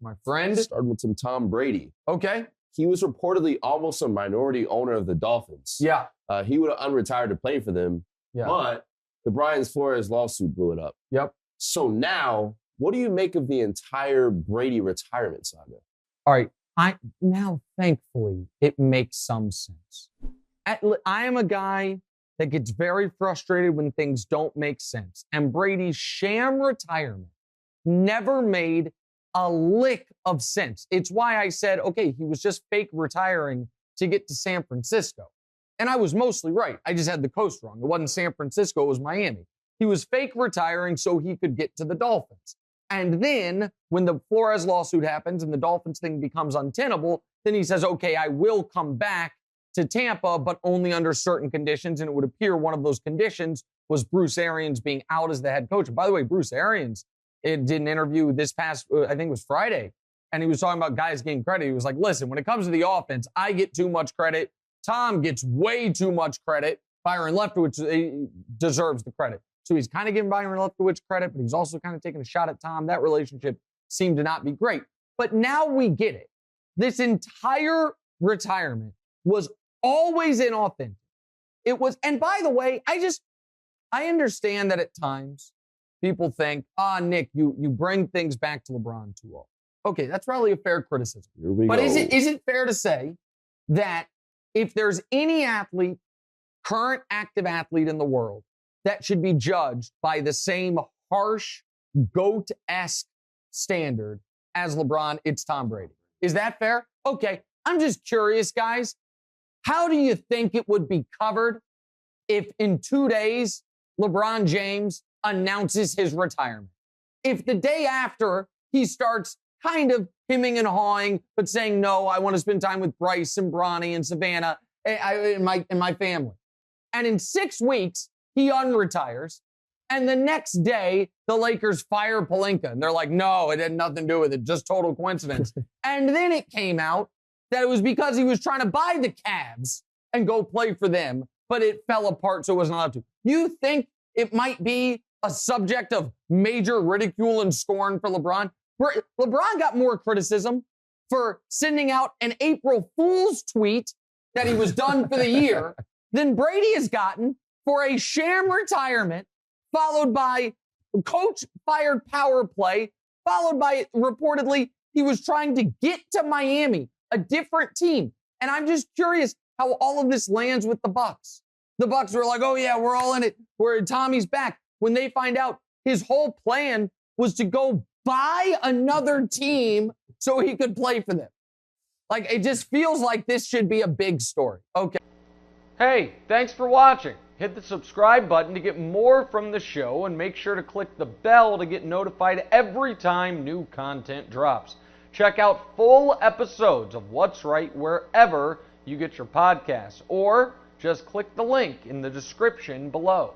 My friend. Starting with some Tom Brady. Okay. He was reportedly almost a minority owner of the Dolphins. Yeah. He would have unretired to play for them, but the Brian Flores lawsuit blew it up. Yep. So now, what do you make of the entire Brady retirement saga? All right. Now, thankfully, it makes some sense. I am a guy that gets very frustrated when things don't make sense. And Brady's sham retirement never made a lick of sense. It's why I said, okay, he was just fake retiring to get to San Francisco. And I was mostly right. I just had the coast wrong. It wasn't San Francisco, it was Miami. He was fake retiring so he could get to the Dolphins. And then when the Flores lawsuit happens and the Dolphins thing becomes untenable, then he says, okay, I will come back to Tampa, but only under certain conditions. And it would appear one of those conditions was Bruce Arians being out as the head coach. And by the way, Bruce Arians did an interview this past, I think it was Friday, and he was talking about guys getting credit. He was like, listen, when it comes to the offense, I get too much credit. Tom gets way too much credit. Byron Leftwich deserves the credit. So he's kind of giving Byron Leftwich credit, but he's also kind of taking a shot at Tom. That relationship seemed to not be great. But now we get it. This entire retirement was always inauthentic. It was, and by the way, I understand that at times people think, Nick, you bring things back to LeBron too often. Okay, that's probably a fair criticism. But is it fair to say that if there's any athlete, current active athlete in the world, that should be judged by the same harsh, GOAT-esque standard as LeBron, it's Tom Brady? Is that fair? Okay, I'm just curious, guys. How do you think it would be covered if in 2 days LeBron James announces his retirement? If the day after he starts kind of hemming and hawing, but saying, no, I want to spend time with Bryce and Bronny and Savannah and my family. And in 6 weeks, he unretires. And the next day, the Lakers fire Pelinka. And they're like, no, it had nothing to do with it. Just total coincidence. And then it came out that it was because he was trying to buy the Cavs and go play for them, but it fell apart, so it wasn't allowed to. You think it might be a subject of major ridicule and scorn for LeBron? LeBron got more criticism for sending out an April Fool's tweet that he was done for the year than Brady has gotten for a sham retirement, followed by coach fired power play, followed by reportedly he was trying to get to Miami, a different team. And I'm just curious how all of this lands with the Bucks. The Bucks were like, oh yeah, we're all in it. Tommy's back. When they find out his whole plan was to go buy another team so he could play for them. Like, it just feels like this should be a big story. Okay. Hey, thanks for watching. Hit the subscribe button to get more from the show, and make sure to click the bell to get notified every time new content drops. Check out full episodes of What's Right wherever you get your podcasts, or just click the link in the description below.